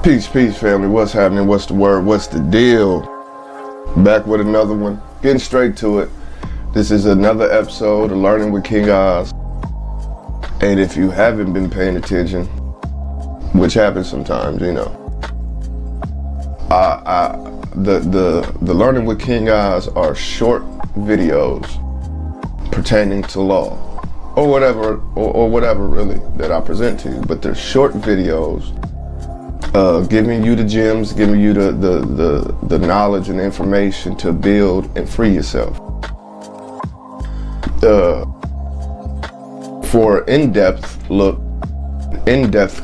Peace, family. What's happening? What's the word? What's the deal? Back with another one. Getting straight to it. This is another episode of Learning with King Oz. And if you haven't been paying attention, which happens sometimes, you know, the Learning with King Oz are short videos pertaining to law or whatever really that I present to you. But they're short videos. Giving you the gems, giving you the knowledge and information to build and free yourself. For in-depth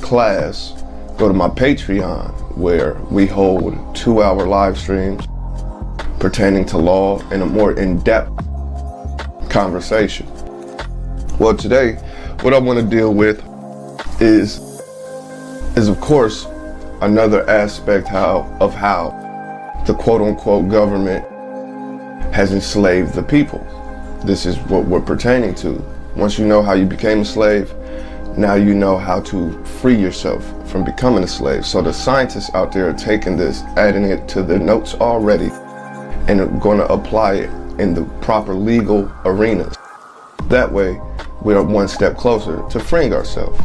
class, go to my Patreon, where we hold 2-hour live streams pertaining to law and a more in-depth conversation. Well, today, what I want to deal with is of course, another aspect of how the quote-unquote government has enslaved the people. This is what we're pertaining to. Once you know how you became a slave, now you know how to free yourself from becoming a slave. So the scientists out there are taking this, adding it to their notes already, and are going to apply it in the proper legal arenas. That way, we are one step closer to freeing ourselves.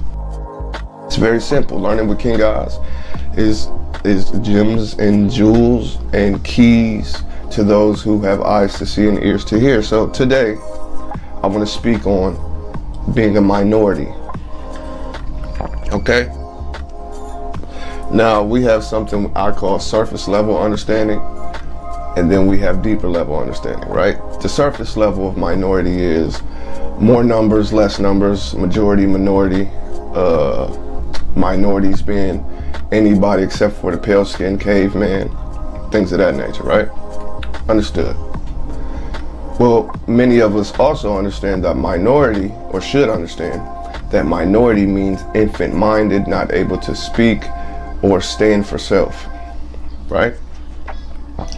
It's very simple. Learning with King Oz is gems and jewels and keys to those who have eyes to see and ears to hear. So today, I want to speak on being a minority. Okay? Now, we have something I call surface level understanding, and then we have deeper level understanding, right? The surface level of minority is more numbers, less numbers, majority, minority, minorities being anybody except for the pale-skinned caveman, things of that nature, right? Understood. Well, many of us also understand that minority, or should understand, that minority means infant-minded, not able to speak or stand for self, right?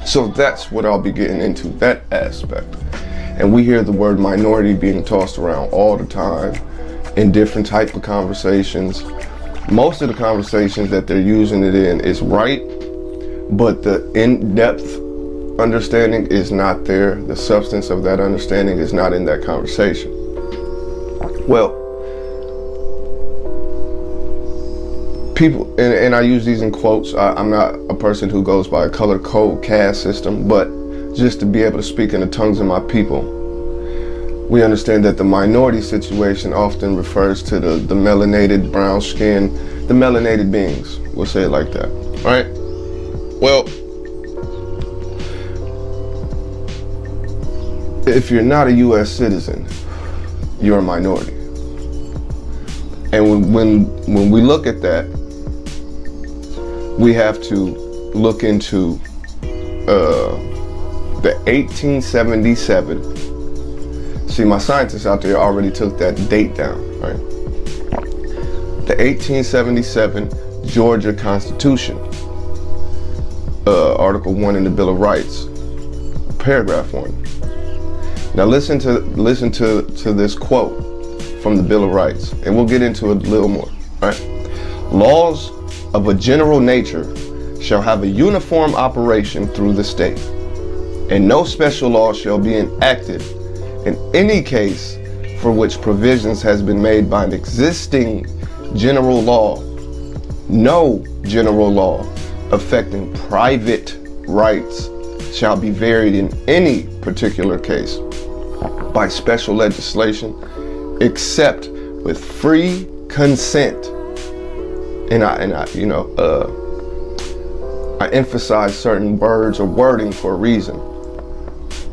So that's what I'll be getting into, that aspect. And we hear the word minority being tossed around all the time in different type of conversations. Most of the conversations that they're using it in is right, but the in-depth understanding is not there. The substance of that understanding is not in that conversation. Well, people, and I use these in quotes, I'm not a person who goes by a color code caste system, but just to be able to speak in the tongues of my people, we understand that the minority situation often refers to the melanated, brown skin, the melanated beings. We'll say it like that, right? Well, if you're not a U.S. citizen, you're a minority. And when we look at that, we have to look into the 1877. See, my scientists out there already took that date down, right? The 1877 Georgia Constitution, Article 1 in the Bill of Rights, Paragraph 1. Now listen to this quote from the Bill of Rights, and we'll get into it a little more, right? Laws of a general nature shall have a uniform operation through the state, and no special law shall be enacted in any case for which provisions has been made by an existing general law, no general law affecting private rights shall be varied in any particular case by special legislation, except with free consent. And I emphasize certain words or wording for a reason.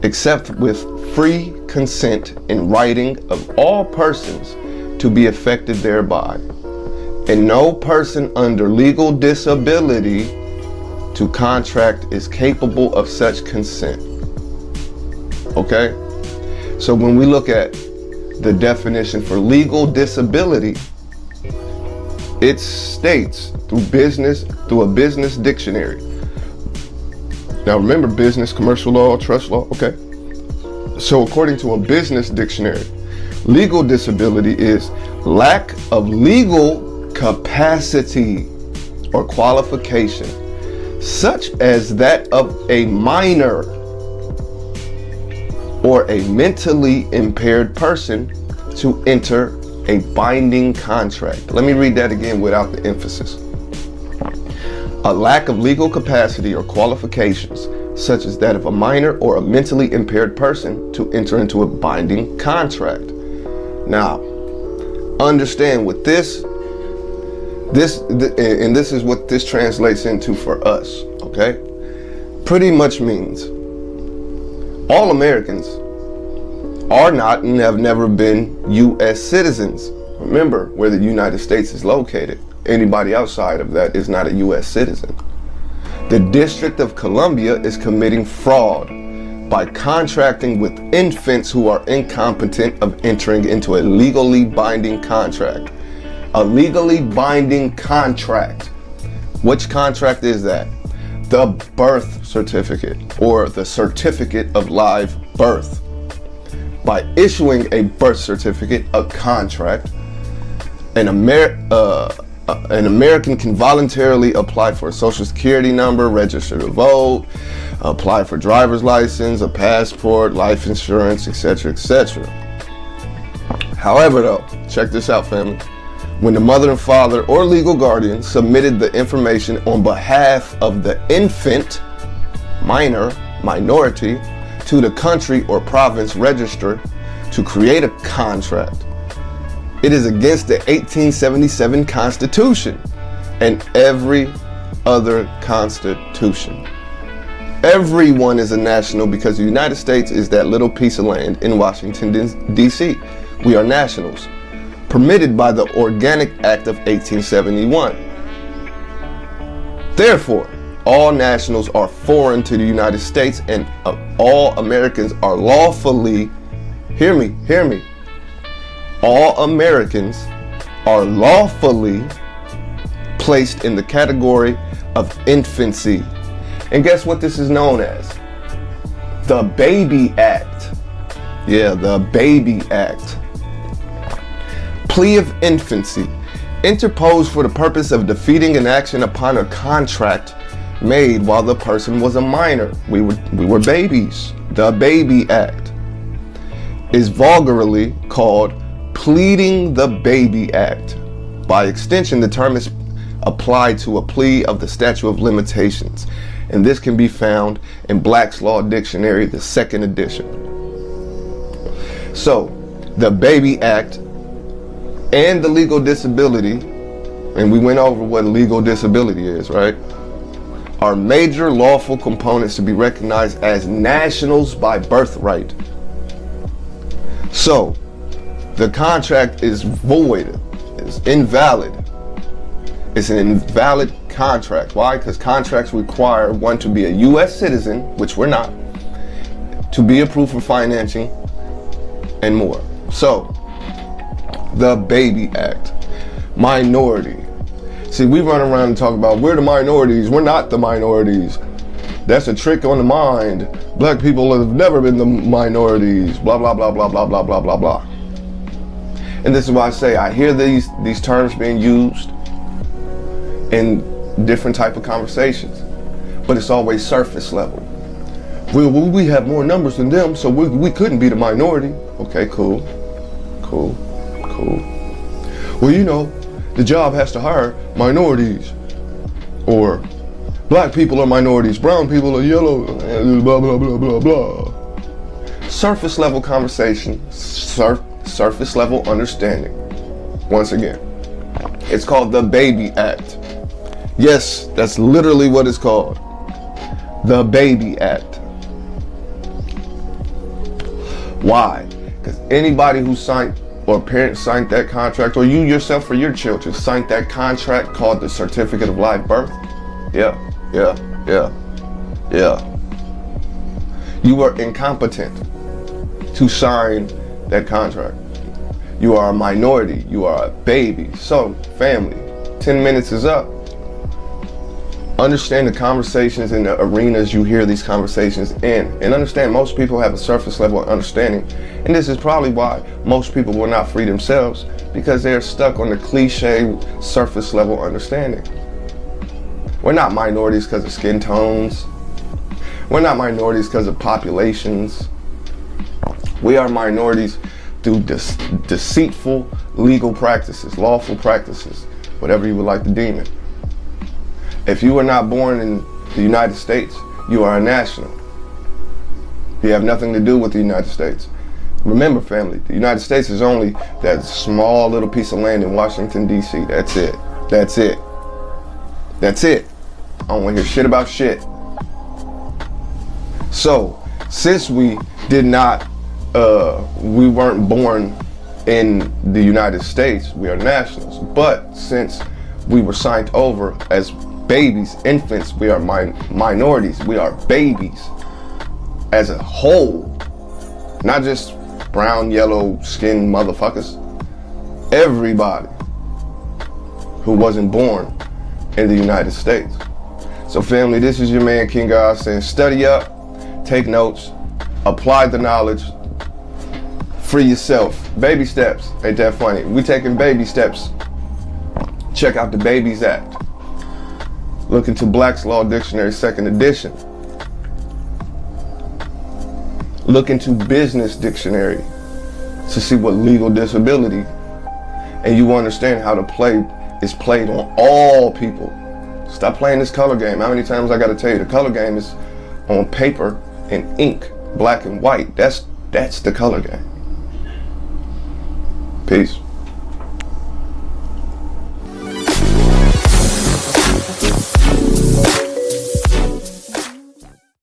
Except with free consent in writing of all persons to be affected thereby, and no person under legal disability to contract is capable of such consent. Okay? So when we look at the definition for legal disability, it states through a business dictionary. Now remember, business, commercial law, trust law, okay? So according to a business dictionary, legal disability is lack of legal capacity or qualification, such as that of a minor or a mentally impaired person, to enter a binding contract. Let me read that again without the emphasis. A lack of legal capacity or qualifications, such as that of a minor or a mentally impaired person, to enter into a binding contract. Now, understand what this is what this translates into for us, okay? Pretty much means all Americans are not and have never been U.S. citizens. Remember where the United States is located. Anybody outside of that is not a U.S. citizen. The District of Columbia is committing fraud by contracting with infants who are incompetent of entering into a legally binding contract. A legally binding contract. Which contract is that? The birth certificate, or the certificate of live birth. By issuing a birth certificate, a contract, an American can voluntarily apply for a social security number, register to vote, apply for driver's license, a passport, life insurance, etc., etc. However, though, check this out, family. When the mother and father or legal guardian submitted the information on behalf of the infant, minor, minority, to the country or province register to create a contract, it is against the 1877 Constitution and every other constitution. Everyone is a national because the United States is that little piece of land in Washington, D.C. We are nationals, permitted by the Organic Act of 1871. Therefore, all nationals are foreign to the United States, and all Americans are lawfully, hear me, all Americans are lawfully placed in the category of infancy. And guess what this is known as? The Baby Act. Yeah, the Baby Act. Plea of infancy, interposed for the purpose of defeating an action upon a contract made while the person was a minor. We were babies. The Baby Act is vulgarly called pleading the Baby Act. By extension, the term is applied to a plea of the statute of limitations, and this can be found in Black's Law Dictionary, the 2nd edition. So, the Baby Act and the legal disability, and we went over what legal disability is, right, are major lawful components to be recognized as nationals by birthright. So, the contract is void, it's invalid. It's an invalid contract. Why? Because contracts require one to be a U.S. citizen, which we're not, to be approved for financing, and more. So, the Baby Act. Minority. See, we run around and talk about we're the minorities. We're not the minorities. That's a trick on the mind. Black people have never been the minorities. Blah, blah, blah, blah, blah, blah, blah, blah, blah. And this is why I say I hear these terms being used in different type of conversations, but it's always surface level. We have more numbers than them, so we couldn't be the minority. Okay, cool. Well, you know, the job has to hire minorities, or black people are minorities, brown people are yellow, blah, blah, blah, blah, blah. Surface level conversation, surface level understanding. Once again, it's called the Baby Act. Yes, that's literally what it's called. The Baby Act. Why? Because anybody who signed, or parents signed that contract, or you yourself or your children signed that contract called the Certificate of Live Birth. Yeah. You were incompetent to sign that contract. You are a minority. You are a baby. So, family, 10 minutes is up. Understand the conversations in the arenas you hear these conversations in, and understand most people have a surface level of understanding, and this is probably why most people will not free themselves, because they're stuck on the cliche surface level understanding. We're not minorities because of skin tones. We're not minorities because of populations. We are minorities through deceitful legal practices, lawful practices, whatever you would like to deem it. If you were not born in the United States, you are a national. You have nothing to do with the United States. Remember, family, the United States is only that small little piece of land in Washington, D.C. That's it. That's it. That's it. I don't want to hear shit about shit. So, since we weren't born in the United States, we are nationals. But since we were signed over as babies, infants, we are minorities. We are babies as a whole, not just brown, yellow skinned motherfuckers. Everybody who wasn't born in the United States. So family, this is your man King God saying study up, take notes, apply the knowledge, free yourself. Baby steps, ain't that funny? We taking baby steps. Check out the Babies Act. Look into Black's Law Dictionary 2nd edition. Look into Business Dictionary to see what legal disability, and you will understand how to play is played on all people. Stop playing this color game. How many times I gotta tell you, the color game is on paper and ink, black and white. That's the color game. Peace.